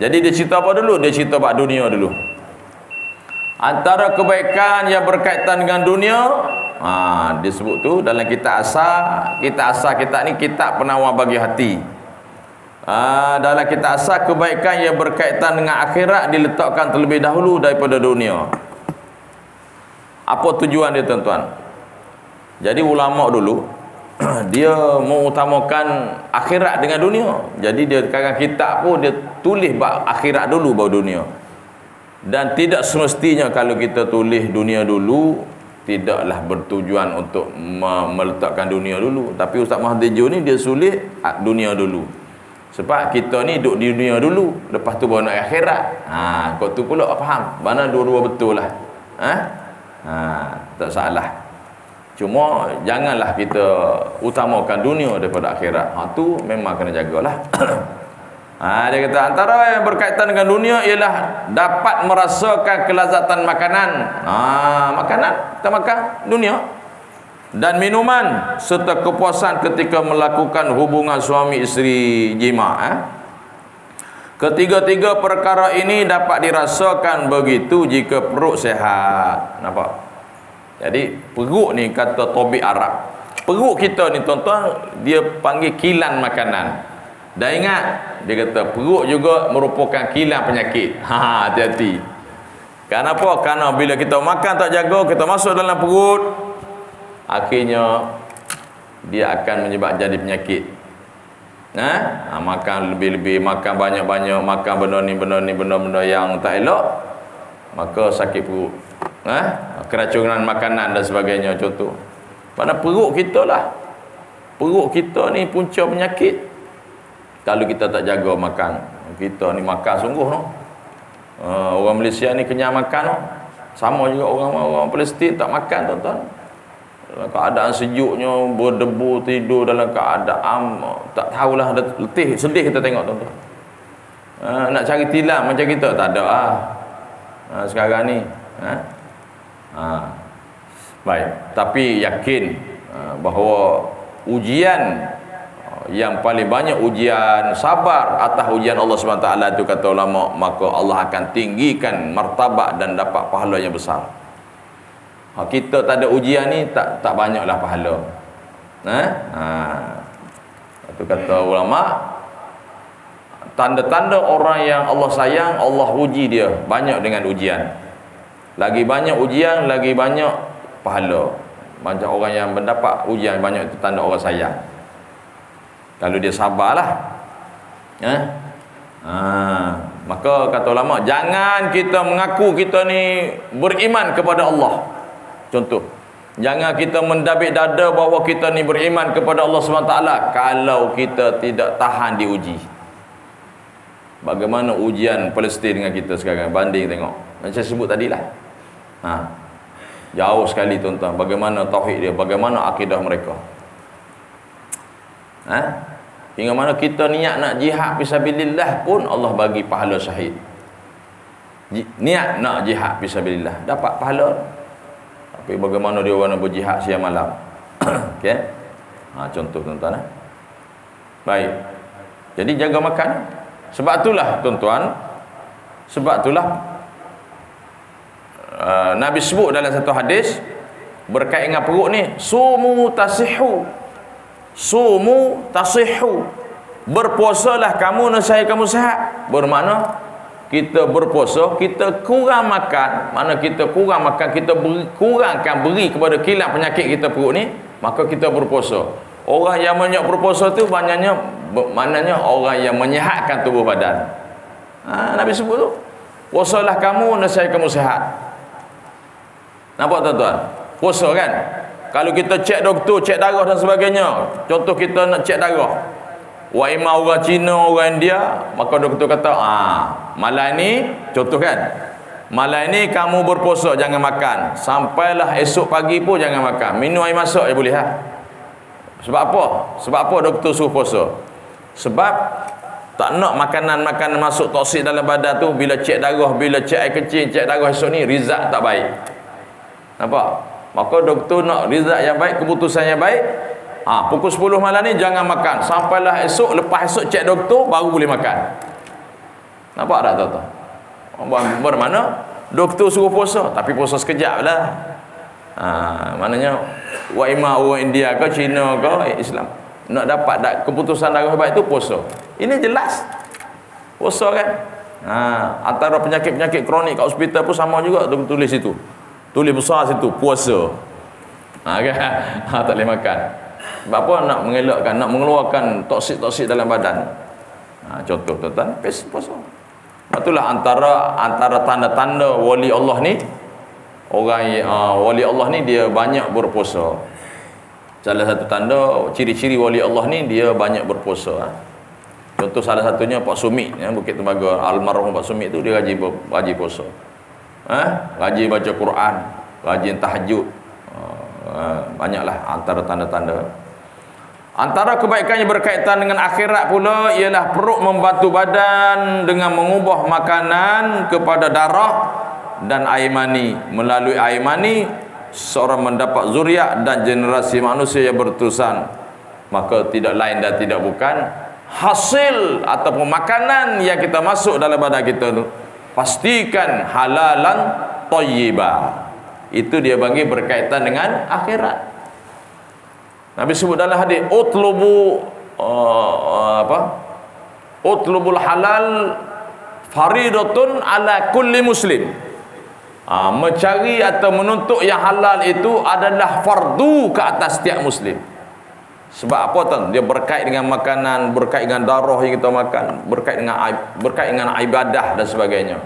Jadi dia cerita apa dulu? Dia cerita bab dunia dulu. Antara kebaikan yang berkaitan dengan dunia, disebut tu dalam kitab asal kita ni kitab penawar bagi hati. Dalam kitab asal kebaikan yang berkaitan dengan akhirat diletakkan terlebih dahulu daripada dunia. Apa tujuan dia tuan-tuan? Jadi ulama dulu dia mengutamakan akhirat dengan dunia. Jadi dia karang kitab pun dia tulis bab akhirat dulu baru dunia. Dan tidak semestinya kalau kita tulis dunia dulu, tidaklah bertujuan untuk meletakkan dunia dulu. Tapi Ustaz Mahathir Jo ni dia tulis dunia dulu. Sebab kita ni duduk di dunia dulu, lepas tu baru nak akhirat. Kau tu pula faham? Mana dua-dua betul lah. Tak salah. Cuma janganlah kita utamakan dunia daripada akhirat. Tu memang kena jagalah. Dia kata antara yang berkaitan dengan dunia ialah dapat merasakan kelazatan makanan. Makanan, kita makan dunia. Dan minuman serta kepuasan ketika melakukan hubungan suami isteri jima. Ketiga-tiga perkara ini dapat dirasakan begitu jika perut sehat. Nampak? Jadi perut ni kata tobik Arab. Perut kita ni tuan-tuan dia panggil kilan makanan. Dan ingat dia kata perut juga merupakan kilan penyakit. Hati-hati. Kenapa? Kerana bila kita makan tak jaga, kita masuk dalam perut, akhirnya dia akan menyebab jadi penyakit. Makan lebih-lebih, makan banyak-banyak, makan benda yang tak elok, maka sakit perut. Keracunan makanan dan sebagainya contoh. Pada perut kita lah. Perut kita ni punca penyakit. Kalau kita tak jaga makan, kita ni makan sungguh no. Orang Malaysia ni kenyang makan no. Sama juga orang Palestin tak makan tuan-tuan. Dalam keadaan sejuknya, berdebu, tidur dalam keadaan tak tahulah, letih, sedih kita tengok tuan-tuan. Nak cari tilam macam kita tak ada sekarang ni. Baik, tapi yakin bahawa ujian yang paling banyak ujian sabar atas ujian Allah SWT itu kata ulama, maka Allah akan tinggikan martabat dan dapat pahala yang besar. Kita tak ada ujian ni tak banyaklah pahala. Itu kata ulama, tanda-tanda orang yang Allah sayang, Allah uji dia banyak dengan ujian. Lagi banyak ujian, lagi banyak pahala. Macam orang yang mendapat ujian banyak itu tanda orang sayang. Kalau dia sabarlah. Maka kata ulama, jangan kita mengaku kita ni beriman kepada Allah. Contoh, jangan kita mendabik dada bahawa kita ni beriman kepada Allah SWT kalau kita tidak tahan diuji. Bagaimana ujian Palestin dengan kita sekarang, banding tengok. Macam saya sebut tadilah. Jauh sekali tuan-tuan, bagaimana tauhid dia, bagaimana akidah mereka. Hingga mana kita niat nak jihad fisabilillah pun Allah bagi pahala syahid. Niat nak jihad fisabilillah dapat pahala. Tapi bagaimana dia orang berjihad siang malam. Okey. Contoh tuan-tuan. Baik. Jadi jaga makan. Sebab itulah tuan-tuan, sebab itulah Nabi sebut dalam satu hadis berkait dengan perut ni, sumu tasihhu. Sumu tasihhu. Berpuasalah kamu nescaya kamu sihat. Bermakna kita berpuasa, kita kurang makan, mana kita kurang makan, kita kurangkan beri kepada kilang penyakit kita perut ni, maka kita berpuasa. Orang yang banyak berpuasa tu maknanya orang yang menyihatkan tubuh badan. Nabi sebut tu, puasalah kamu nescaya kamu sihat. Nampak tuan-tuan? Puasa kan? Kalau kita cek doktor, cek darah dan sebagainya, contoh kita nak cek darah, waimah orang Cina, orang India, maka doktor kata, malam ni, contoh kan, malam ni kamu berpuasa, jangan makan, sampailah esok pagi pun jangan makan, minum air masak je boleh. Sebab apa? Sebab apa doktor suruh puasa? Sebab tak nak makanan-makanan masuk toksik dalam badan tu. Bila cek darah, bila cek air kecil, cek darah esok ni, result tak baik. Nampak? Maka doktor nak result yang baik, keputusan yang baik. Pukul 10 malam ni jangan makan, sampailah esok, lepas esok cek doktor baru boleh makan. Nampak tak tuan-tuan? Bermakna doktor suruh puasa, tapi puasa sekejap lah. Maknanya waimah orang India ke Cina ke Islam nak dapat keputusan darah baik tu puasa. Ini jelas puasa kan. Antara penyakit-penyakit kronik kat hospital pun sama juga, tulis situ, tulis besar situ, puasa. Kan? Tak boleh makan. Sebab apa? Nak mengelakkan, nak mengeluarkan toksik-toksik dalam badan. Contoh tuan-tuan, puasa. Itulah antara tanda-tanda wali Allah ni, orang wali Allah ni dia banyak berpuasa. Salah satu tanda ciri-ciri wali Allah ni dia banyak berpuasa. Contoh salah satunya Pak Sumit, Bukit Tembaga, almarhum Pak Sumit tu dia rajin puasa. Rajin baca Quran, rajin tahajud. Banyaklah antara tanda-tanda. Antara kebaikannya berkaitan dengan akhirat pula ialah perut membantu badan dengan mengubah makanan kepada darah dan air mani. Melalui air mani seorang mendapat zuriat dan generasi manusia yang berterusan. Maka tidak lain dan tidak bukan hasil ataupun makanan yang kita masuk dalam badan kita tu pastikan halalan thayyibah. Itu dia bagi berkaitan dengan akhirat. Nabi sebut dalam hadis, utlubul halal faridatun ala kulli muslim. Mencari atau menuntut yang halal itu adalah fardu ke atas setiap muslim. Sebab apa tuan? Dia berkait dengan makanan, berkait dengan darah yang kita makan, berkait dengan ibadah dan sebagainya.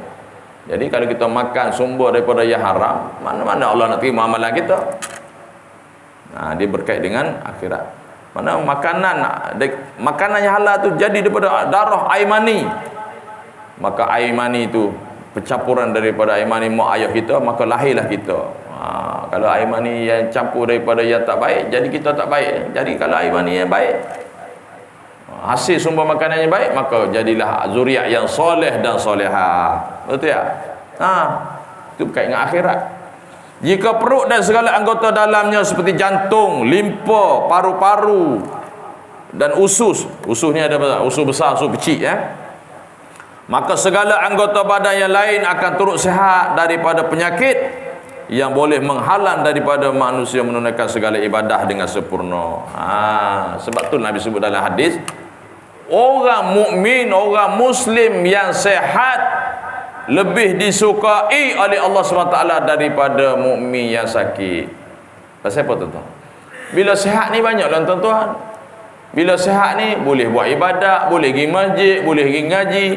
Jadi kalau kita makan sumber daripada yang haram, mana-mana Allah nak terima amalan kita. Dia berkait dengan akhirat. Mana makanan yang halal tu jadi daripada darah air mani. Maka air mani itu percampuran daripada air mani mak ayah kita, maka lahirlah kita. Kalau air mani yang campur daripada yang tak baik, jadi kita tak baik. Jadi kalau air mani yang baik, hasil sumber makanan yang baik, maka jadilah zuriat yang soleh dan solehah. Betul tak? Itu berkait dengan akhirat. Jika perut dan segala anggota dalamnya seperti jantung, limpa, paru-paru dan usus ni ada usus besar, usus kecil, maka segala anggota badan yang lain akan turut sihat daripada penyakit yang boleh menghalang daripada manusia menunaikan segala ibadah dengan sempurna. Sebab tu Nabi sebut dalam hadis, orang mukmin, orang muslim yang sihat lebih disukai oleh Allah SWT daripada mukmin yang sakit. Pasal apa tuan-tuan? Bila sihat ni banyaklah tuan-tuan. Bila sihat ni boleh buat ibadat, boleh pergi masjid, boleh pergi ngaji,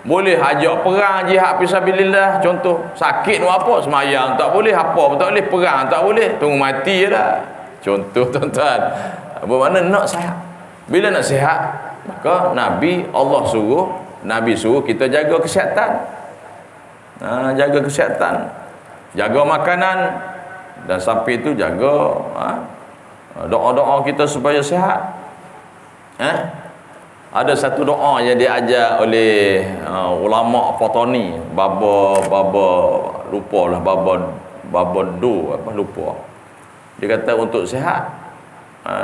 boleh ajak perang, jihad fisabilillah. Contoh, sakit tu apa? Semayang tak boleh, apa pun tak boleh, perang tak boleh, tunggu mati je dah. Contoh tuan-tuan. Bermakna nak sihat. Bila nak sihat, maka Allah suruh kita jaga kesihatan. Jaga kesihatan, jaga makanan, dan sampai itu jaga doa-doa kita supaya sihat. Ada satu doa yang diajar oleh ulama Fatani, baba lupalah, baba lupa. Dia kata untuk sihat,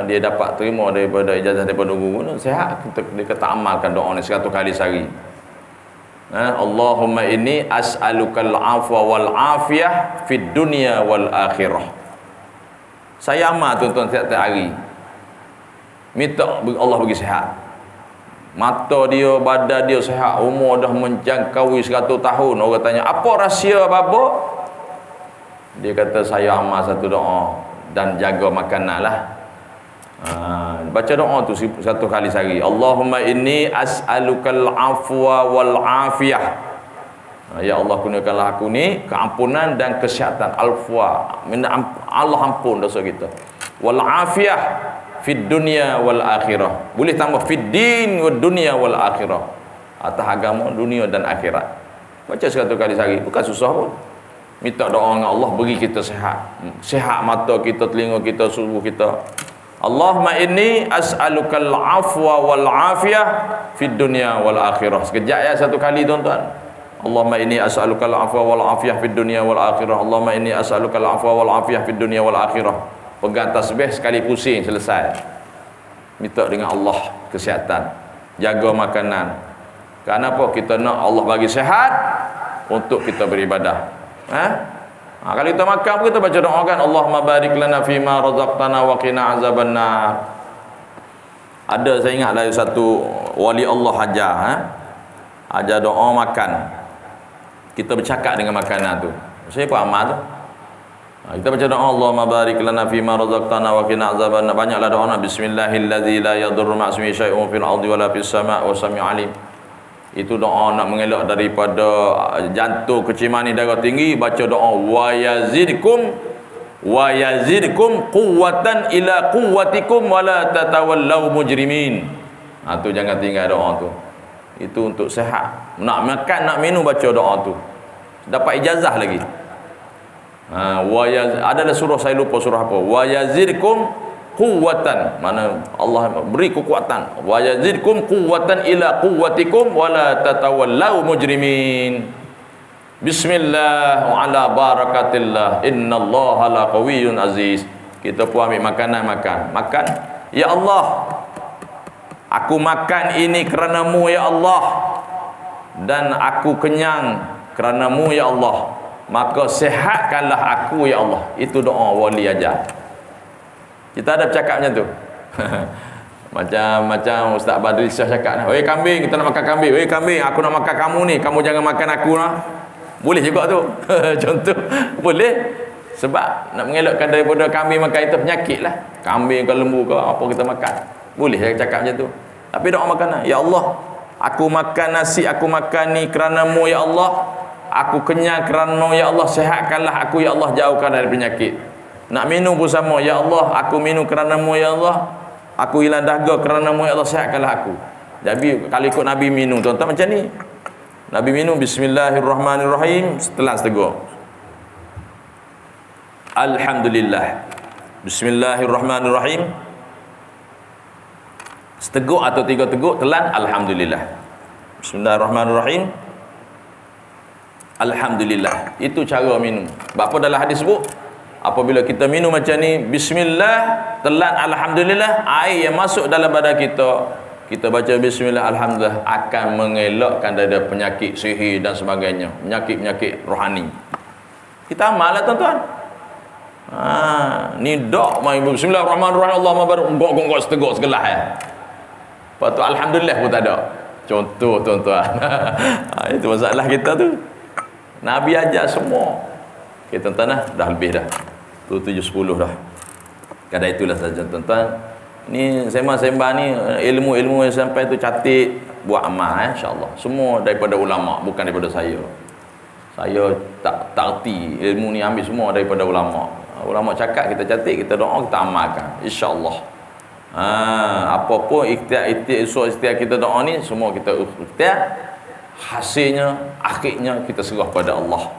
dia dapat terima daripada ijazah daripada guru, sihat dia kata amalkan doa ni 100 kali sehari. Allahumma inni as'alukal afwa wal afiyah fid dunya wal akhirah. Saya amal tuan-tuan setiap hari, minta Allah bagi sihat. Mata dia, badan dia sihat, umur dah menjangkaui 100 tahun. Orang tanya, apa rahsia babo? Dia kata, saya amal satu doa dan jaga makanan lah. Baca doa tu 100 kali sehari. Allahumma inni as'alukal afwa wal afiyah. Ya Allah, kurniakanlah aku ni keampunan dan kesihatan. Al-fwa, Allah ampun dosa kita. Wal afiyah fid dunya wal akhirah. Boleh tambah fid din wal dunya wal akhirah. Atas agama, dunia dan akhirat. Baca 100 kali sehari, bukan susah pun. Minta doa dengan Allah bagi kita sihat. Sihat mata kita, telinga kita, tubuh kita. Allahumma inni as'alukal afwa wal afiyah fid dunya wal akhirah. Sekejap ya, 1 kali tuan-tuan. Allahumma inni as'alukal afwa wal afiyah fid dunya wal akhirah. Allahumma inni as'alukal afwa wal afiyah fid dunya wal akhirah. Pegang tasbih sekali pusing, selesai. Minta dengan Allah kesihatan, jaga makanan. Kenapa? Kita nak Allah bagi sihat untuk kita beribadah. Kalau kita makan pun kita baca doa kan, Allahumma barik lana fima razaqtana wa qina azabannar. Ada, saya ingat dari satu wali Allah ajar doa makan. Kita bercakap dengan makanan tu. Saya apa amal tu? Kita baca doa Allahumma barik lana fima razaqtana wa qina azabannar. Banyaklah doa bismillahilladzi la yadurru ma'asmihi syai'un fil ardi wala fis sama' wa sami'un alim. Itu doa nak mengelak daripada jantung, kecimani, darah tinggi. Baca doa wa yazidkum quwwatan ila quwwatikum wa la tatawallaw mujrimin. Tu jangan tinggal doa tu. Itu untuk sihat. Nak makan, nak minum, baca doa tu. Dapat ijazah lagi. Adalah surah, saya lupa surah apa. Wa yazidkum quwwatan, mana Allah beri kekuatan. Wa yazidkum quwwatan ila quwwatikum wa la tatawallaw mujrimin. Bismillah wa ala barakatillah innallaha la qawiyyun aziz. Kita pun ambil makanan, makan. Ya Allah, aku makan ini kerana-Mu ya Allah, dan aku kenyang kerana-Mu ya Allah, maka sihatkanlah aku ya Allah. Itu doa wali ajar. Kita ada bercakap macam tu. macam Ustaz Badri Syah cakap, "Oi kambing, kita nak makan kambing. Oi kambing, aku nak makan kamu ni. Kamu jangan makan aku lah." Boleh juga tu. Contoh, boleh. Sebab nak mengelakkan daripada kambing makan itu penyakit lah. Kambing ke lembu ke apa kita makan. Boleh saya cakap macam tu. Tapi doa makanan, ya Allah, aku makan nasi, aku makan ni kerana-Mu ya Allah. Aku kenyang kerana ya Allah, sihatkanlah aku ya Allah, jauhkan dari penyakit. Nak minum pun sama, ya Allah, aku minum kerana-Mu ya Allah. Aku hilang dahaga kerana-Mu ya Allah, sihatkanlah aku. Jadi kalau ikut Nabi minum tuan-tuan macam ni. Nabi minum bismillahirrahmanirrahim, setelah seteguk alhamdulillah. Bismillahirrahmanirrahim, seteguk atau 3 teguk, telan alhamdulillah. Bismillahirrahmanirrahim, alhamdulillah. Itu cara minum. Apa dalam hadis sebut, apabila kita minum macam ni, bismillah, telan alhamdulillah, air yang masuk dalam badan kita baca bismillah alhamdulillah, akan mengelakkan daripada penyakit sihir dan sebagainya, penyakit-penyakit rohani. Kita amal lah tuan-tuan. Ni dok main bismillahirrahmanirrahim, Allahumma barik, gok seteguk segelas Lepas tu alhamdulillah pun tak ada. Contoh tuan-tuan. Itu masalah kita tu. Nabi ajar semua. Okay, tuan-tuan dah lebih dah. 7:10 dah. Kadang itulah saja tuan-tuan. Ni sembang-sembang ni ilmu-ilmu yang sampai tu catat, buat amal insya-Allah. Semua daripada ulama, bukan daripada saya. Saya tak erti ilmu ni, ambil semua daripada ulama. Ulama cakap kita catat, kita doa, kita amalkan insya-Allah. Apa pun ikhtiar kita doa ni semua kita ikhtiar, hasilnya akhirnya kita serah pada Allah.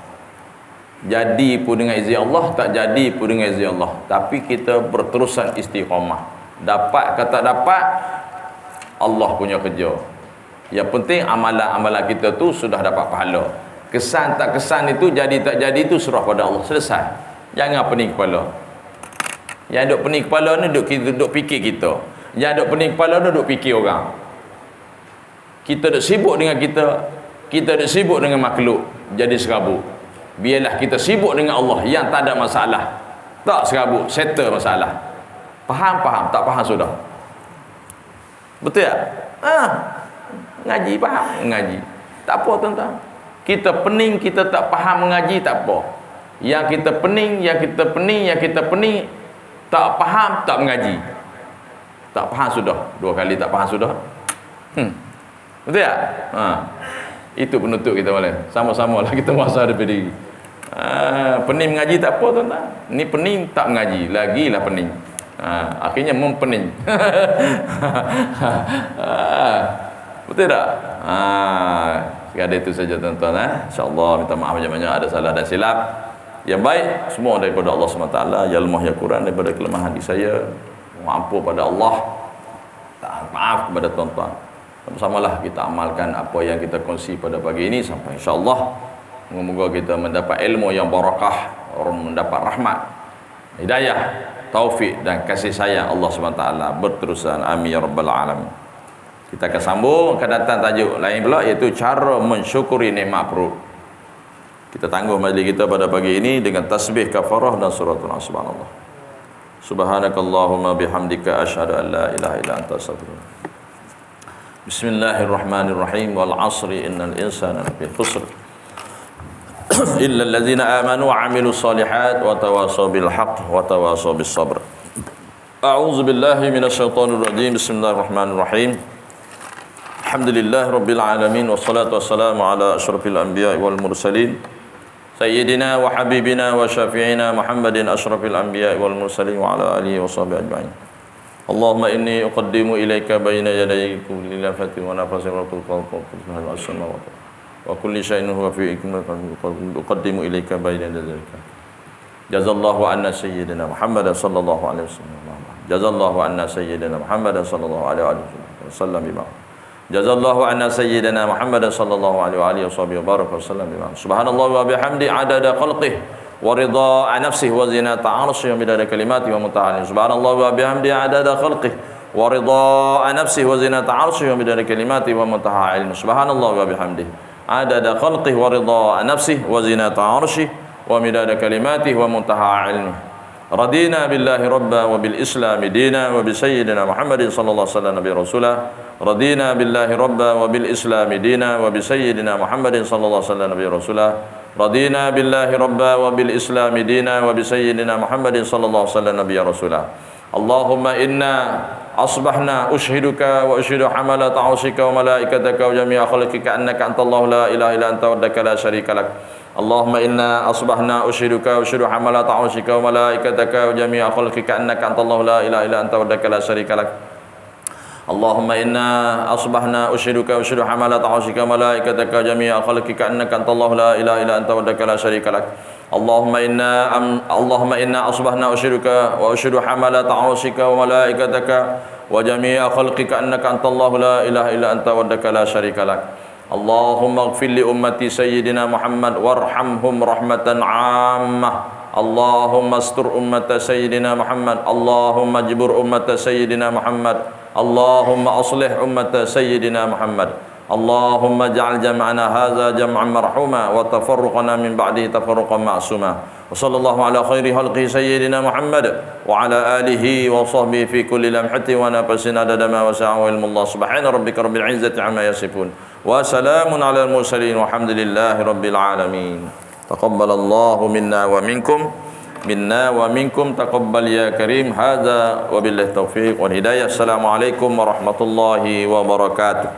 Jadi pun dengan izin Allah, tak jadi pun dengan izin Allah, tapi kita berterusan istiqamah. Dapat ke tak dapat, Allah punya kerja. Yang penting amalan-amalan kita tu sudah dapat pahala. Kesan tak kesan itu, jadi tak jadi itu serah pada Allah. Selesai. Jangan pening kepala. Yang duk pening kepala ni duk fikir kita. Yang duk pening kepala ni duk fikir orang. Kita duk sibuk dengan kita duk sibuk dengan makhluk, jadi serabut. Biarlah kita sibuk dengan Allah yang tak ada masalah. Tak serabut, settle masalah. Faham? Tak faham sudah. Betul tak? Ngaji faham? Ngaji. Tak apa tuan-tuan. Kita pening, kita tak faham mengaji, tak apa. Yang kita pening, tak faham, tak mengaji. Tak faham sudah. 2 kali tak faham sudah. Betul tak? Itu penutup kita boleh. Sama-sama lah kita masa daripada diri. Pening mengaji tak apa tuan-tuan. Ni pening tak mengaji, lagilah pening. Akhirnya mempening. Betul tak? Sekadar itu saja tuan-tuan. InsyaAllah minta maaf banyak-banyak ada salah dan silap. Yang baik semua daripada Allah SWT. Ya lemah ya kurang daripada kelemahan di saya. Mampu pada Allah. Maaf kepada tuan-tuan. Sama-samalah kita amalkan apa yang kita kongsi pada pagi ini sampai insyaAllah moga-moga kita mendapat ilmu yang barakah, mendapat rahmat, hidayah, taufik dan kasih sayang Allah SWT berterusan. Amin ya rabbal alamin. Kita akan sambung, akan datang tajuk lain pula, iaitu cara mensyukuri nikmat perut. Kita tangguh majlis kita pada pagi ini dengan tasbih kafarah dan suratul subhanallah. Subhanakallahumma bihamdika asyhadu an la ilaha illa anta astaghfiruka. Bismillahirrahmanirrahim. Wal 'asri innal insana lafi khusr illa allazina amanu wa 'amilus solihat wa tawasaw bil haqq wa tawasaw bis sabr. A'udzu billahi minasyaitonir rajim. Bismillahirrahmanirrahim. Alhamdulillahi rabbil alamin wassalatu wassalamu ala asyrafil anbiya'i wal mursalin sayyidina wa habibina wa syafi'ina Muhammadin asyrafil anbiya'i wal mursalin wa ala alihi wa sahbihi ajma'in. Allahumma inni uqaddimu ilaika baina yaday kulli lafatin wa nafasin wa wa kulli shay'in huwa fi hikmatin uqaddimu ilaika baina dzalika. Jazallahu anna sayyidina Muhammadan sallallahu alaihi wasallam. Jazallahu anna sayyidina Muhammadan sallallahu alaihi wasallam bima. Jazallahu anna sayyidina Muhammadan sallallahu alaihi wasallam bima. Subhanallah wa bihamdi adada khalqihi wa ridha nafsihi wa zinata 'arsyihi wa midada kalimatihi wa muntaha. Subhanallah wa bihamdi adada khalqihi wa ridha nafsihi wa zinata 'arsyihi wa midada kalimatihi wa muntaha ilmihi. Subhanallah wa bihamdi adada khalqihi wa ridha nafsihi wa zinata 'arsyihi wa midada kalimatihi wa muntaha ilmihi. Radina billahi rabba wa bil islam dina wa bi sayyidina Muhammadin sallallahu alaihi wasallam nabi rasulah. Radina billahi rabba wa bil islam dina wa bi sayyidina Muhammadin sallallahu alaihi wasallam nabi rasulah. Radina billahi rabba wa bil islam dina wa bi sayyidina Muhammadin sallallahu alaihi wasallam nabiyya rasulah. Allahumma inna asbahna ushiduka wa ushidu hamalat arsika wa malaikataka wa jami'a khalqika annaka antallahu la ilaha illa anta wahdaka la syarika lak. Allahumma inna asbahna ushiduka wa ushidu hamalat arsika wa malaikataka wa jami'a khalqika annaka antallahu la ilaha illa anta wahdaka la syarika lak. Allahumma inna asbahna ushiduka wa ushidu hamalat arsika wa malaikataka jami'a khalqika annaka antallahu la ilaha illa anta wahdaka la syarika lak. Allahumma inna asbahna ushiduka wa ushidu hamalat arsika wa malaikataka wa jami'a khalqika annaka antallahu la ilaha illa anta wahdaka la syarika lak. Allahumma ighfir li ummati sayyidina Muhammad warhamhum rahmatan 'ammah. Allahumma astur ummata sayyidina Muhammad. Allahumma jibur ummata sayyidina Muhammad. Allahumma aslih ummata sayyidina Muhammad. Allahumma ja'al jam'ana hadza jam'an marhuma wa tafarruqana min ba'dihi tafarruqan ma'suma. وصلى الله على خير خلقه سيدنا محمد وعلى آله وصحبه في كل لمحة ونفس عدد ما وسعه علم الله سبحان ربك رب العزة عما يصفون وسلام على المرسلين والحمد لله رب العالمين تقبل الله منا ومنكم تقبل يا كريم هذا وبالله التوفيق والهداية السلام عليكم ورحمة الله وبركاته.